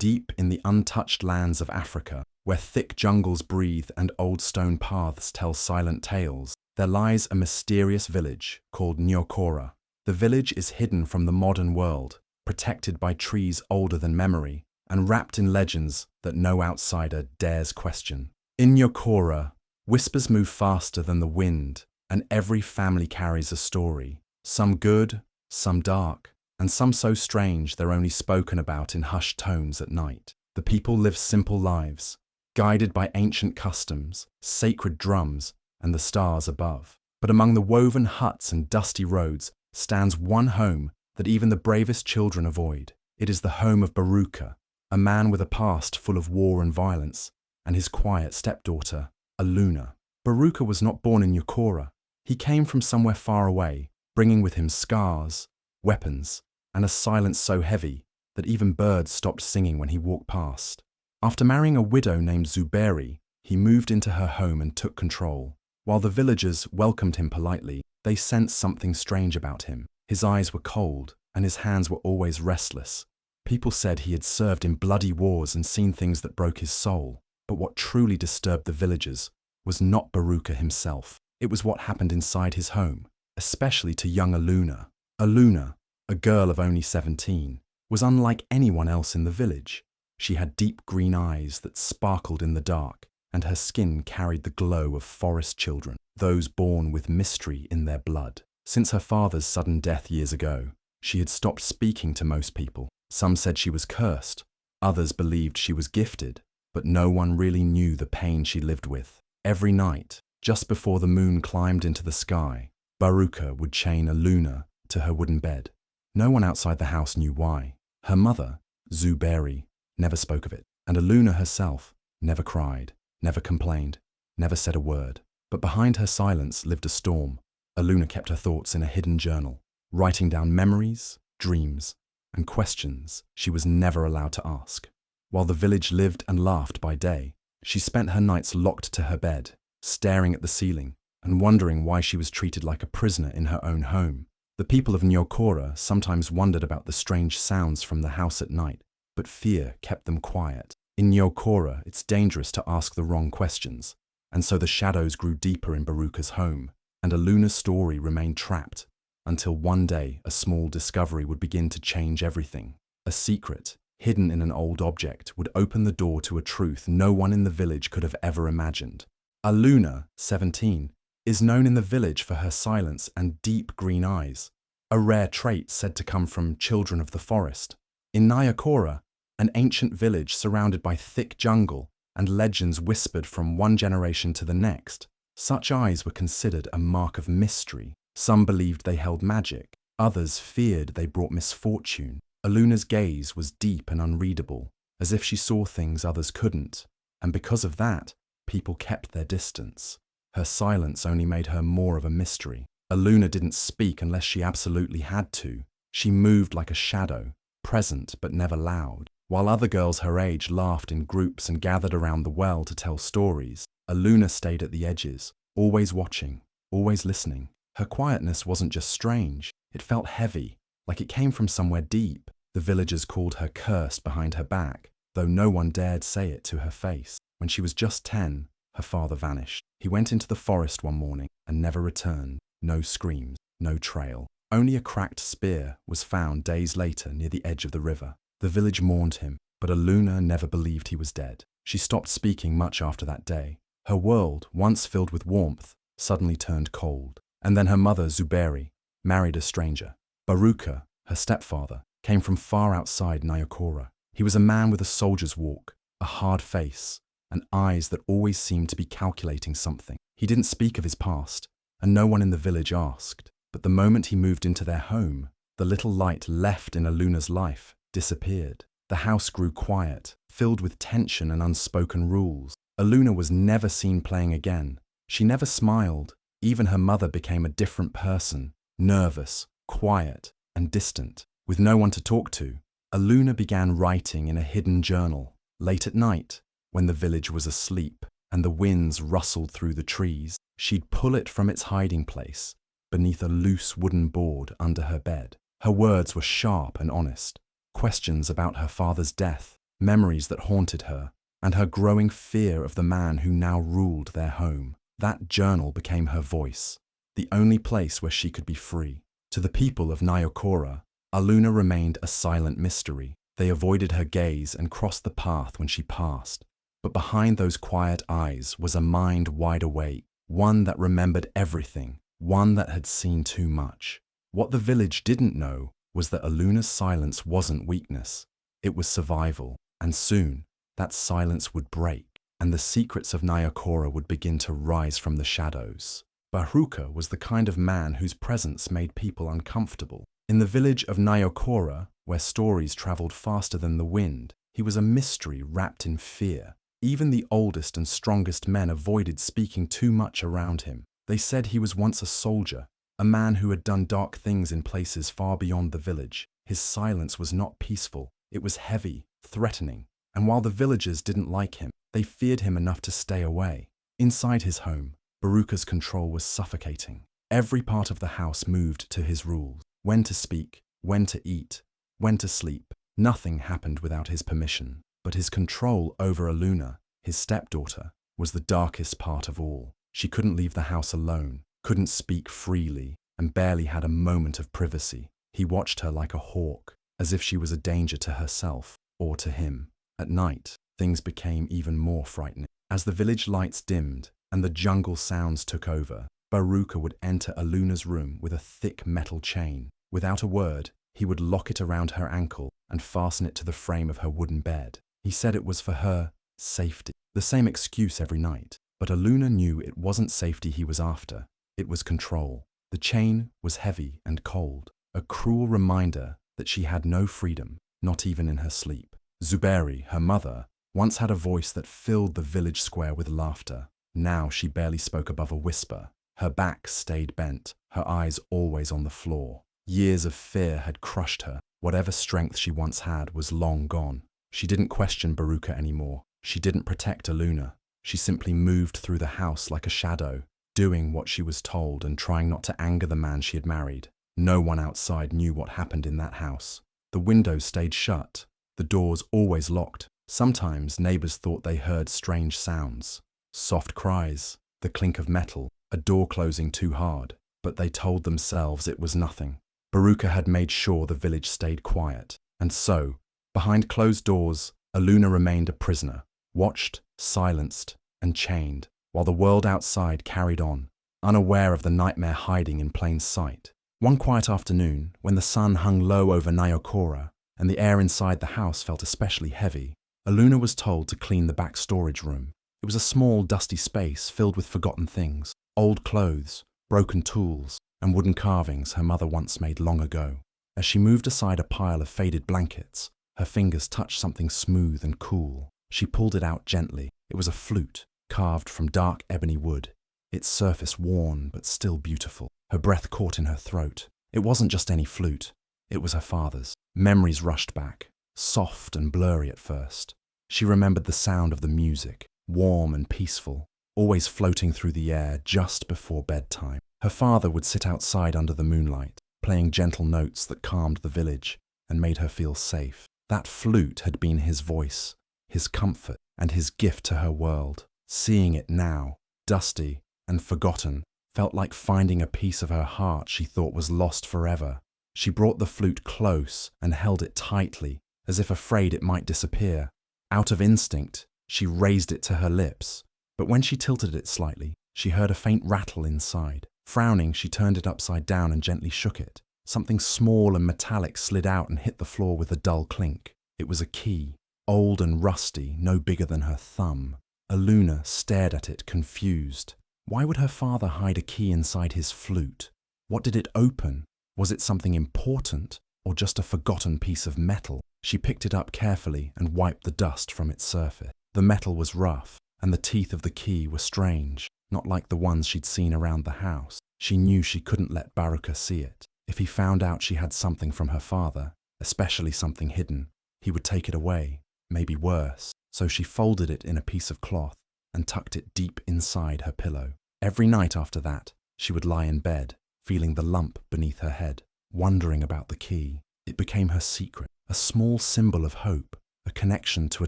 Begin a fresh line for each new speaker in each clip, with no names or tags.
Deep in the untouched lands of Africa, where thick jungles breathe and old stone paths tell silent tales, there lies a mysterious village called Nyokora. The village is hidden from the modern world, protected by trees older than memory, and wrapped in legends that no outsider dares question. In Nyokora, whispers move faster than the wind, and every family carries a story, some good, some dark, and some so strange they're only spoken about in hushed tones at night. The people live simple lives, guided by ancient customs, sacred drums, and the stars above. But among the woven huts and dusty roads stands one home that even the bravest children avoid. It is the home of Baruka, a man with a past full of war and violence, and his quiet stepdaughter, Aluna. Baruka was not born in Nyokora. He came from somewhere far away, bringing with him scars, weapons, and a silence so heavy that even birds stopped singing when he walked past. After marrying a widow named Zuberi, he moved into her home and took control. While the villagers welcomed him politely, they sensed something strange about him. His eyes were cold, and his hands were always restless. People said he had served in bloody wars and seen things that broke his soul. But what truly disturbed the villagers was not Baruka himself. It was what happened inside his home, especially to young Aluna. Aluna, a girl of only 17, was unlike anyone else in the village. She had deep green eyes that sparkled in the dark, and her skin carried the glow of forest children, those born with mystery in their blood. Since her father's sudden death years ago, she had stopped speaking to most people. Some said she was cursed, others believed she was gifted, but no one really knew the pain she lived with. Every night, just before the moon climbed into the sky, Baruka would chain Aluna to her wooden bed. No one outside the house knew why. Her mother, Zuberi, never spoke of it, and Aluna herself never cried, never complained, never said a word. But behind her silence lived a storm. Aluna kept her thoughts in a hidden journal, writing down memories, dreams, and questions she was never allowed to ask. While the village lived and laughed by day, she spent her nights locked to her bed, staring at the ceiling and wondering why she was treated like a prisoner in her own home. The people of Nyokora sometimes wondered about the strange sounds from the house at night, but fear kept them quiet. In Nyokora, it's dangerous to ask the wrong questions, and so the shadows grew deeper in Baruka's home, and Aluna's story remained trapped until one day a small discovery would begin to change everything. A secret, hidden in an old object, would open the door to a truth no one in the village could have ever imagined. Aluna, 17, is known in the village for her silence and deep green eyes, a rare trait said to come from children of the forest. In Nyokora, an ancient village surrounded by thick jungle and legends whispered from one generation to the next, such eyes were considered a mark of mystery. Some believed they held magic, others feared they brought misfortune. Aluna's gaze was deep and unreadable, as if she saw things others couldn't, and because of that, people kept their distance. Her silence only made her more of a mystery. Aluna didn't speak unless she absolutely had to. She moved like a shadow, present but never loud. While other girls her age laughed in groups and gathered around the well to tell stories, Aluna stayed at the edges, always watching, always listening. Her quietness wasn't just strange, it felt heavy, like it came from somewhere deep. The villagers called her cursed behind her back, though no one dared say it to her face. When she was just 10, her father vanished. He went into the forest one morning and never returned. No screams, no trail. Only a cracked spear was found days later near the edge of the river. The village mourned him, but Aluna never believed he was dead. She stopped speaking much after that day. Her world, once filled with warmth, suddenly turned cold. And then her mother, Zuberi, married a stranger. Baruka, her stepfather, came from far outside Nyokora. He was a man with a soldier's walk, a hard face, and eyes that always seemed to be calculating something. He didn't speak of his past, and no one in the village asked. But the moment he moved into their home, the little light left in Aluna's life disappeared. The house grew quiet, filled with tension and unspoken rules. Aluna was never seen playing again. She never smiled. Even her mother became a different person, nervous, quiet, and distant. With no one to talk to, Aluna began writing in a hidden journal. Late at night, when the village was asleep and the winds rustled through the trees, she'd pull it from its hiding place beneath a loose wooden board under her bed. Her words were sharp and honest. Questions about her father's death, memories that haunted her, and her growing fear of the man who now ruled their home. That journal became her voice, the only place where she could be free. To the people of Nyokora, Aluna remained a silent mystery. They avoided her gaze and crossed the path when she passed. But behind those quiet eyes was a mind wide awake, one that remembered everything, one that had seen too much. What the village didn't know was that Aluna's silence wasn't weakness, it was survival, and soon that silence would break, and the secrets of Nyokora would begin to rise from the shadows. Baruka was the kind of man whose presence made people uncomfortable. In the village of Nyokora, where stories traveled faster than the wind, he was a mystery wrapped in fear. Even the oldest and strongest men avoided speaking too much around him. They said he was once a soldier, a man who had done dark things in places far beyond the village. His silence was not peaceful, it was heavy, threatening, and while the villagers didn't like him, they feared him enough to stay away. Inside his home, Baruka's control was suffocating. Every part of the house moved to his rules. When to speak, when to eat, when to sleep. Nothing happened without his permission. But his control over Aluna, his stepdaughter, was the darkest part of all. She couldn't leave the house alone, couldn't speak freely, and barely had a moment of privacy. He watched her like a hawk, as if she was a danger to herself or to him. At night, things became even more frightening. As the village lights dimmed and the jungle sounds took over, Baruka would enter Aluna's room with a thick metal chain. Without a word, he would lock it around her ankle and fasten it to the frame of her wooden bed. He said it was for her safety. The same excuse every night. But Aluna knew it wasn't safety he was after. It was control. The chain was heavy and cold, a cruel reminder that she had no freedom, not even in her sleep. Zuberi, her mother, once had a voice that filled the village square with laughter. Now she barely spoke above a whisper. Her back stayed bent, her eyes always on the floor. Years of fear had crushed her. Whatever strength she once had was long gone. She didn't question Baruka anymore. She didn't protect Aluna. She simply moved through the house like a shadow, doing what she was told and trying not to anger the man she had married. No one outside knew what happened in that house. The windows stayed shut, the doors always locked. Sometimes neighbors thought they heard strange sounds, soft cries, the clink of metal, a door closing too hard, but they told themselves it was nothing. Baruka had made sure the village stayed quiet, and so, behind closed doors, Aluna remained a prisoner, watched, silenced, and chained, while the world outside carried on, unaware of the nightmare hiding in plain sight. One quiet afternoon, when the sun hung low over Nyokora and the air inside the house felt especially heavy, Aluna was told to clean the back storage room. It was a small, dusty space filled with forgotten things, old clothes, broken tools, and wooden carvings her mother once made long ago. As she moved aside a pile of faded blankets, her fingers touched something smooth and cool. She pulled it out gently. It was a flute, carved from dark ebony wood, its surface worn but still beautiful. Her breath caught in her throat. It wasn't just any flute. It was her father's. Memories rushed back, soft and blurry at first. She remembered the sound of the music, warm and peaceful, always floating through the air just before bedtime. Her father would sit outside under the moonlight, playing gentle notes that calmed the village and made her feel safe. That flute had been his voice, his comfort, and his gift to her world. Seeing it now, dusty and forgotten, felt like finding a piece of her heart she thought was lost forever. She brought the flute close and held it tightly, as if afraid it might disappear. Out of instinct, she raised it to her lips, but when she tilted it slightly, she heard a faint rattle inside. Frowning, she turned it upside down and gently shook it. Something small and metallic slid out and hit the floor with a dull clink. It was a key, old and rusty, no bigger than her thumb. Aluna stared at it, confused. Why would her father hide a key inside his flute? What did it open? Was it something important, or just a forgotten piece of metal? She picked it up carefully and wiped the dust from its surface. The metal was rough, and the teeth of the key were strange, not like the ones she'd seen around the house. She knew she couldn't let Baruka see it. If he found out she had something from her father, especially something hidden, he would take it away, maybe worse. So she folded it in a piece of cloth and tucked it deep inside her pillow. Every night after that, she would lie in bed, feeling the lump beneath her head, wondering about the key. It became her secret, a small symbol of hope, a connection to a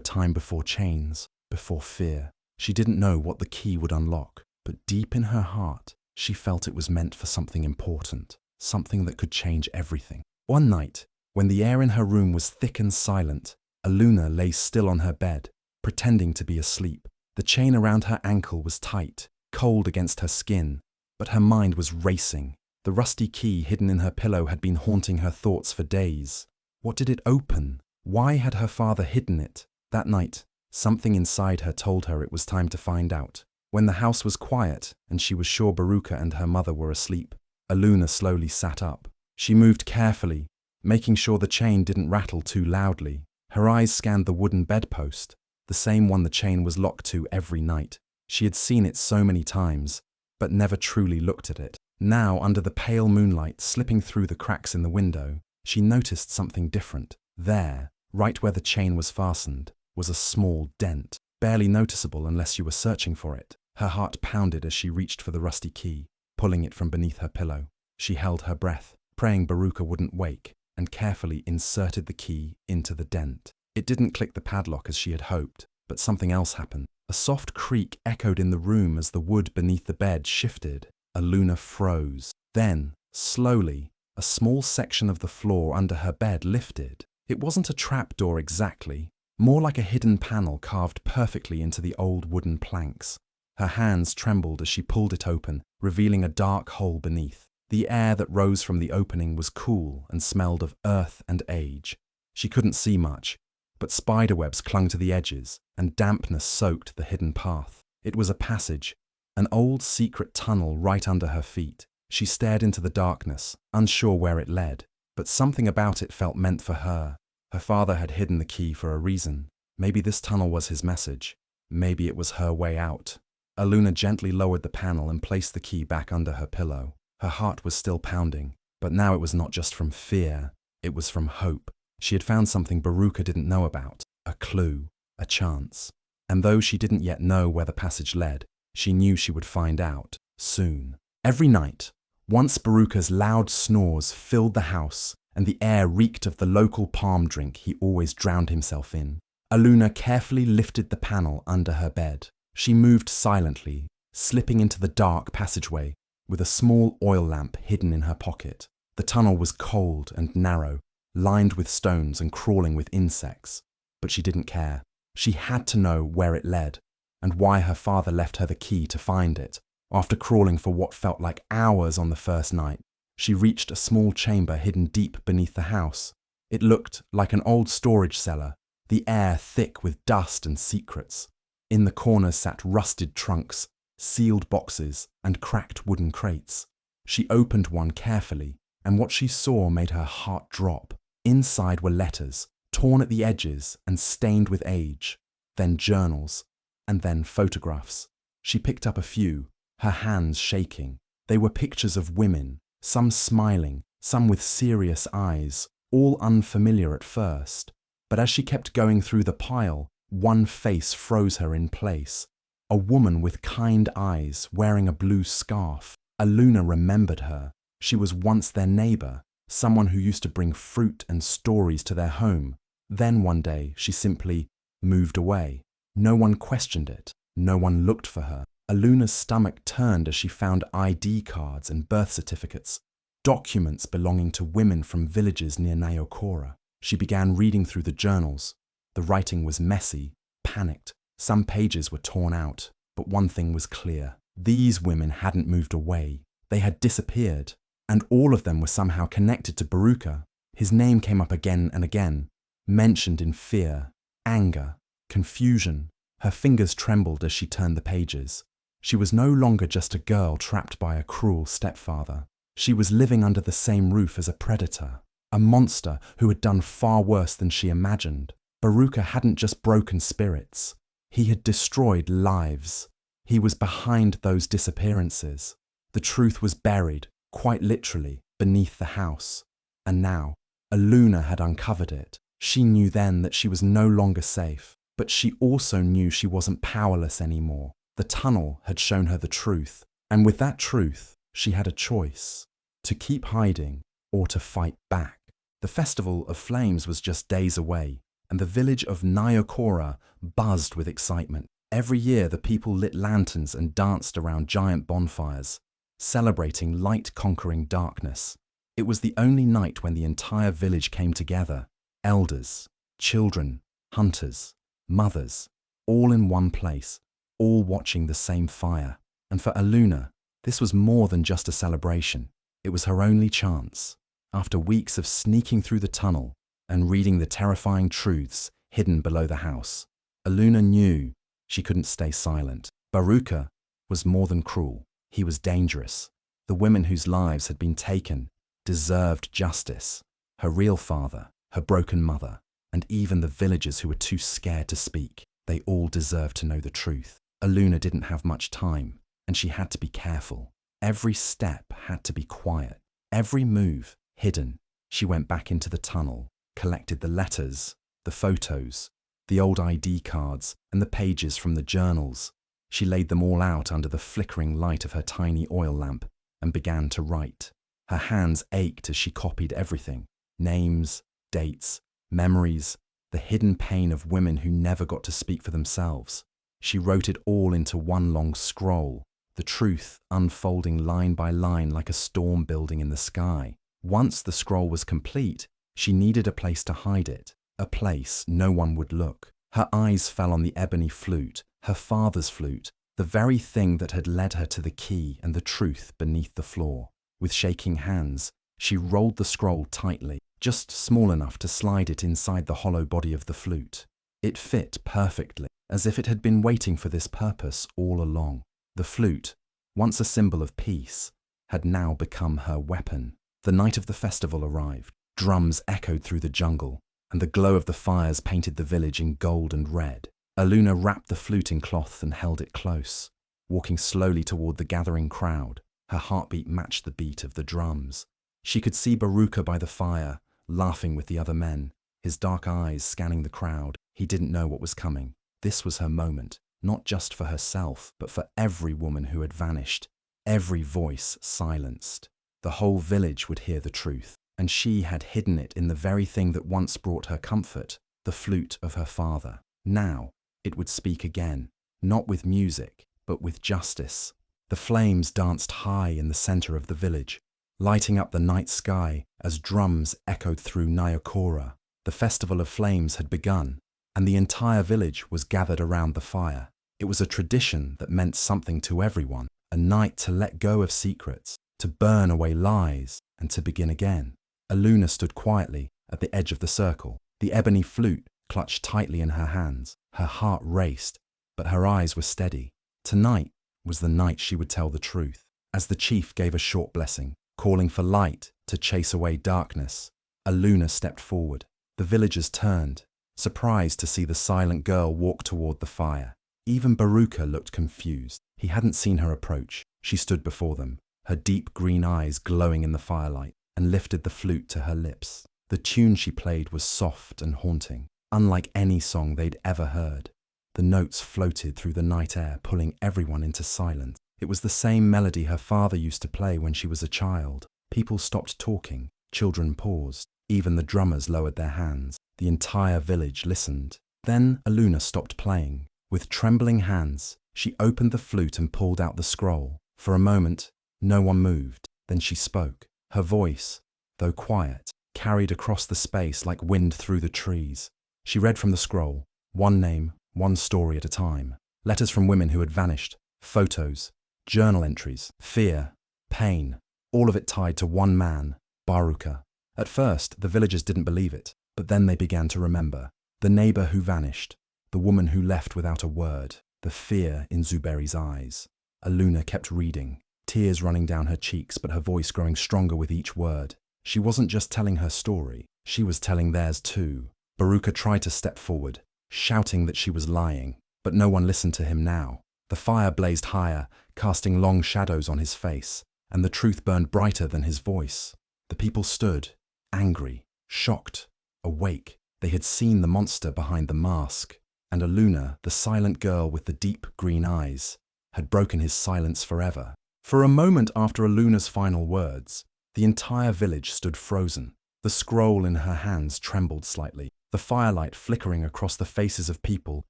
time before chains, before fear. She didn't know what the key would unlock, but deep in her heart, she felt it was meant for something important, something that could change everything. One night, when the air in her room was thick and silent, Aluna lay still on her bed, pretending to be asleep. The chain around her ankle was tight, cold against her skin, but her mind was racing. The rusty key hidden in her pillow had been haunting her thoughts for days. What did it open? Why had her father hidden it? That night, something inside her told her it was time to find out. When the house was quiet and she was sure Baruka and her mother were asleep, Aluna slowly sat up. She moved carefully, making sure the chain didn't rattle too loudly. Her eyes scanned the wooden bedpost, the same one the chain was locked to every night. She had seen it so many times, but never truly looked at it. Now, under the pale moonlight slipping through the cracks in the window, she noticed something different. There, right where the chain was fastened, was a small dent, barely noticeable unless you were searching for it. Her heart pounded as she reached for the rusty key, pulling it from beneath her pillow. She held her breath, praying Baruka wouldn't wake, and carefully inserted the key into the dent. It didn't click the padlock as she had hoped, but something else happened. A soft creak echoed in the room as the wood beneath the bed shifted. Aluna froze. Then, slowly, a small section of the floor under her bed lifted. It wasn't a trapdoor exactly, more like a hidden panel carved perfectly into the old wooden planks. Her hands trembled as she pulled it open, revealing a dark hole beneath. The air that rose from the opening was cool and smelled of earth and age. She couldn't see much, but spiderwebs clung to the edges, and dampness soaked the hidden path. It was a passage, an old secret tunnel right under her feet. She stared into the darkness, unsure where it led, but something about it felt meant for her. Her father had hidden the key for a reason. Maybe this tunnel was his message. Maybe it was her way out. Aluna gently lowered the panel and placed the key back under her pillow. Her heart was still pounding, but now it was not just from fear, it was from hope. She had found something Baruka didn't know about, a clue, a chance. And though she didn't yet know where the passage led, she knew she would find out, soon. Every night, once Baruka's loud snores filled the house and the air reeked of the local palm drink he always drowned himself in, Aluna carefully lifted the panel under her bed. She moved silently, slipping into the dark passageway, with a small oil lamp hidden in her pocket. The tunnel was cold and narrow, lined with stones and crawling with insects, but she didn't care. She had to know where it led, and why her father left her the key to find it. After crawling for what felt like hours on the first night, she reached a small chamber hidden deep beneath the house. It looked like an old storage cellar, the air thick with dust and secrets. In the corners sat rusted trunks, sealed boxes, and cracked wooden crates. She opened one carefully, and what she saw made her heart drop. Inside were letters, torn at the edges and stained with age, then journals, and then photographs. She picked up a few, her hands shaking. They were pictures of women, some smiling, some with serious eyes, all unfamiliar at first. But as she kept going through the pile, one face froze her in place. A woman with kind eyes, wearing a blue scarf. Aluna remembered her. She was once their neighbor, someone who used to bring fruit and stories to their home. Then one day, she simply moved away. No one questioned it. No one looked for her. Aluna's stomach turned as she found ID cards and birth certificates, documents belonging to women from villages near Nyokora. She began reading through the journals. The writing was messy, panicked. Some pages were torn out, but one thing was clear. These women hadn't moved away. They had disappeared, and all of them were somehow connected to Baruka. His name came up again and again, mentioned in fear, anger, confusion. Her fingers trembled as she turned the pages. She was no longer just a girl trapped by a cruel stepfather. She was living under the same roof as a predator, a monster who had done far worse than she imagined. Baruka hadn't just broken spirits. He had destroyed lives. He was behind those disappearances. The truth was buried, quite literally, beneath the house. And now, Aluna had uncovered it. She knew then that she was no longer safe, but she also knew she wasn't powerless anymore. The tunnel had shown her the truth, and with that truth, she had a choice: to keep hiding or to fight back. The Festival of Flames was just days away. and the village of Nyokora buzzed with excitement. Every year, the people lit lanterns and danced around giant bonfires, celebrating light conquering darkness. It was the only night when the entire village came together, elders, children, hunters, mothers, all in one place, all watching the same fire. And for Aluna, this was more than just a celebration. It was her only chance. After weeks of sneaking through the tunnel and reading the terrifying truths hidden below the house, Aluna knew she couldn't stay silent. Baruka was more than cruel. He was dangerous. The women whose lives had been taken deserved justice. Her real father, her broken mother, and even the villagers who were too scared to speak. They all deserved to know the truth. Aluna didn't have much time, and she had to be careful. Every step had to be quiet. Every move hidden. She went back into the tunnel, collected the letters, the photos, the old ID cards, and the pages from the journals. She laid them all out under the flickering light of her tiny oil lamp and began to write. Her hands ached as she copied everything. Names, dates, memories, the hidden pain of women who never got to speak for themselves. She wrote it all into one long scroll, the truth unfolding line by line like a storm building in the sky. Once the scroll was complete, she needed a place to hide it, a place no one would look. Her eyes fell on the ebony flute, her father's flute, the very thing that had led her to the key and the truth beneath the floor. With shaking hands, she rolled the scroll tightly, just small enough to slide it inside the hollow body of the flute. It fit perfectly, as if it had been waiting for this purpose all along. The flute, once a symbol of peace, had now become her weapon. The night of the festival arrived. Drums echoed through the jungle, and the glow of the fires painted the village in gold and red. Aluna wrapped the flute in cloth and held it close, walking slowly toward the gathering crowd. Her heartbeat matched the beat of the drums. She could see Baruka by the fire, laughing with the other men, his dark eyes scanning the crowd. He didn't know what was coming. This was her moment, not just for herself, but for every woman who had vanished, every voice silenced. The whole village would hear the truth, and she had hidden it in the very thing that once brought her comfort, the flute of her father. Now it would speak again, not with music, but with justice. The flames danced high in the center of the village, lighting up the night sky as drums echoed through Nyokora. The festival of flames had begun, and the entire village was gathered around the fire. It was a tradition that meant something to everyone, a night to let go of secrets, to burn away lies, and to begin again. Aluna stood quietly at the edge of the circle, the ebony flute clutched tightly in her hands. Her heart raced, but her eyes were steady. Tonight was the night she would tell the truth. As the chief gave a short blessing, calling for light to chase away darkness, Aluna stepped forward. The villagers turned, surprised to see the silent girl walk toward the fire. Even Baruka looked confused. He hadn't seen her approach. She stood before them, her deep green eyes glowing in the firelight, and lifted the flute to her lips. The tune she played was soft and haunting, unlike any song they'd ever heard. The notes floated through the night air, pulling everyone into silence. It was the same melody her father used to play when she was a child. People stopped talking, children paused, even the drummers lowered their hands. The entire village listened. Then Aluna stopped playing. With trembling hands, she opened the flute and pulled out the scroll. For a moment, no one moved. Then she spoke. Her voice, though quiet, carried across the space like wind through the trees. She read from the scroll, one name, one story at a time. Letters from women who had vanished, photos, journal entries, fear, pain, all of it tied to one man, Baruka. At first, the villagers didn't believe it, but then they began to remember. The neighbor who vanished, the woman who left without a word, the fear in Zuberi's eyes. Aluna kept reading, tears running down her cheeks, but her voice growing stronger with each word. She wasn't just telling her story, she was telling theirs too. Baruka tried to step forward, shouting that she was lying, but no one listened to him now. The fire blazed higher, casting long shadows on his face, and the truth burned brighter than his voice. The people stood, angry, shocked, awake. They had seen the monster behind the mask, and Aluna, the silent girl with the deep green eyes, had broken his silence forever. For a moment after Aluna's final words, the entire village stood frozen. The scroll in her hands trembled slightly. the firelight flickering across the faces of people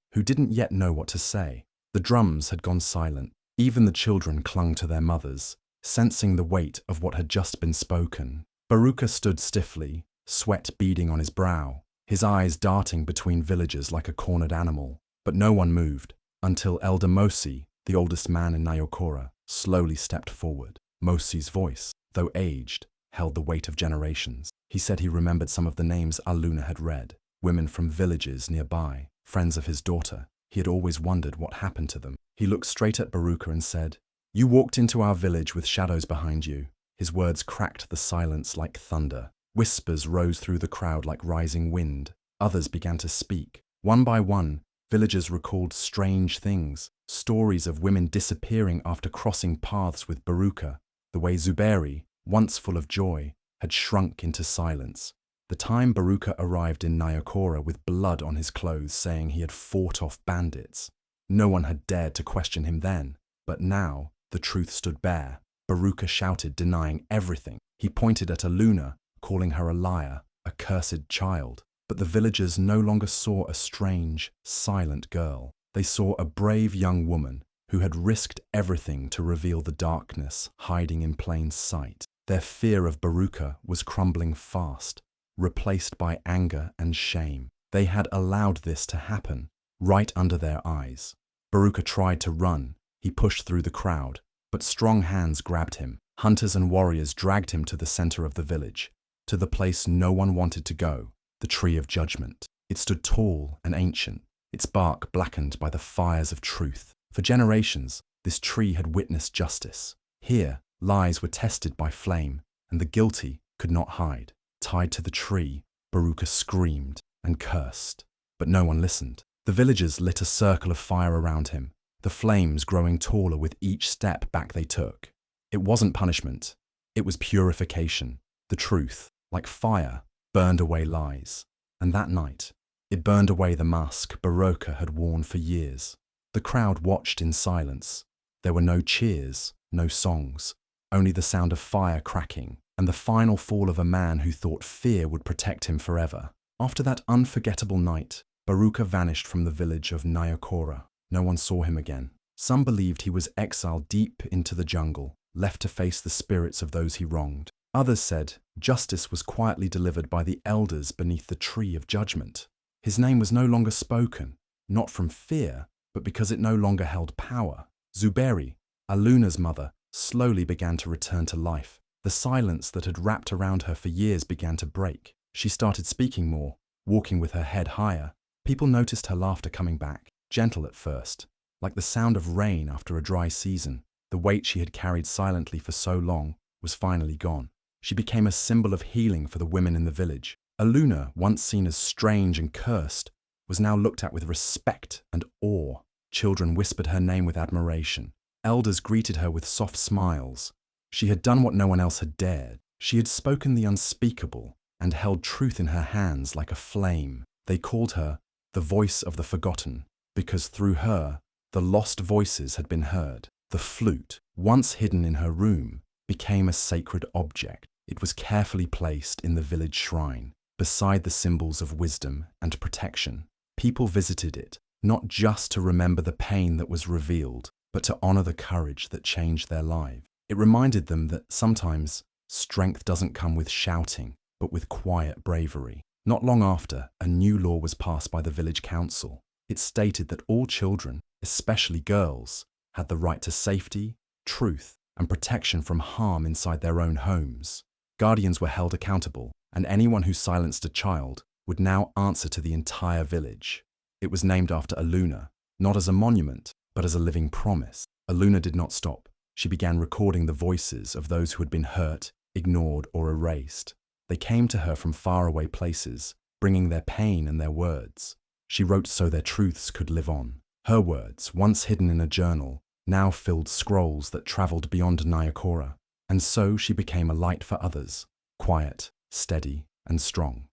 who didn't yet know what to say. The drums had gone silent. Even the children clung to their mothers, sensing the weight of what had just been spoken. Baruka stood stiffly, sweat beading on his brow, his eyes darting between villagers like a cornered animal. But no one moved, until Elder Mosi, the oldest man in Nyokora, slowly stepped forward. Mosi's voice, though aged, held the weight of generations. He said he remembered some of the names Aluna had read, women from villages nearby, friends of his daughter. He had always wondered what happened to them. He looked straight at Baruka and said, "You walked into our village with shadows behind you." His words cracked the silence like thunder. Whispers rose through the crowd like rising wind. Others began to speak. One by one, villagers recalled strange things, stories of women disappearing after crossing paths with Baruka, the way Zuberi, once full of joy, had shrunk into silence. The time Baruka arrived in Nyokora with blood on his clothes saying he had fought off bandits. No one had dared to question him then, but now the truth stood bare. Baruka shouted, denying everything. He pointed at Aluna, calling her a liar, a cursed child. But the villagers no longer saw a strange, silent girl. They saw a brave young woman who had risked everything to reveal the darkness hiding in plain sight. Their fear of Baruka was crumbling fast, replaced by anger and shame. They had allowed this to happen, right under their eyes. Baruka tried to run. He pushed through the crowd, but strong hands grabbed him. Hunters and warriors dragged him to the center of the village, to the place no one wanted to go, the Tree of Judgment. It stood tall and ancient, its bark blackened by the fires of truth. For generations, this tree had witnessed justice. Here, lies were tested by flame, and the guilty could not hide. Tied to the tree, Baruka screamed and cursed, but no one listened. The villagers lit a circle of fire around him, the flames growing taller with each step back they took. It wasn't punishment, it was purification. The truth, like fire, burned away lies. And that night, it burned away the mask Baruka had worn for years. The crowd watched in silence. There were no cheers, no songs, only the sound of fire cracking, and the final fall of a man who thought fear would protect him forever. After that unforgettable night, Baruka vanished from the village of Nyokora. No one saw him again. Some believed he was exiled deep into the jungle, left to face the spirits of those he wronged. Others said justice was quietly delivered by the elders beneath the Tree of Judgment. His name was no longer spoken, not from fear, but because it no longer held power. Zuberi, Aluna's mother, slowly began to return to life. The silence that had wrapped around her for years began to break. She started speaking more, walking with her head higher. People noticed her laughter coming back, gentle at first, like the sound of rain after a dry season. The weight she had carried silently for so long was finally gone. She became a symbol of healing for the women in the village. Aluna, once seen as strange and cursed, was now looked at with respect and awe. Children whispered her name with admiration. Elders greeted her with soft smiles. She had done what no one else had dared. She had spoken the unspeakable and held truth in her hands like a flame. They called her the voice of the forgotten, because through her, the lost voices had been heard. The flute, once hidden in her room, became a sacred object. It was carefully placed in the village shrine, beside the symbols of wisdom and protection. People visited it, not just to remember the pain that was revealed, but to honor the courage that changed their lives. It reminded them that sometimes strength doesn't come with shouting, but with quiet bravery. Not long after, a new law was passed by the village council. It stated that all children, especially girls, had the right to safety, truth, and protection from harm inside their own homes. Guardians were held accountable, and anyone who silenced a child would now answer to the entire village. It was named after Aluna, not as a monument, but as a living promise. Aluna did not stop. She began recording the voices of those who had been hurt, ignored, or erased. They came to her from faraway places, bringing their pain and their words. She wrote so their truths could live on. Her words, once hidden in a journal, now filled scrolls that traveled beyond Nyokora. And so she became a light for others, quiet, steady, and strong.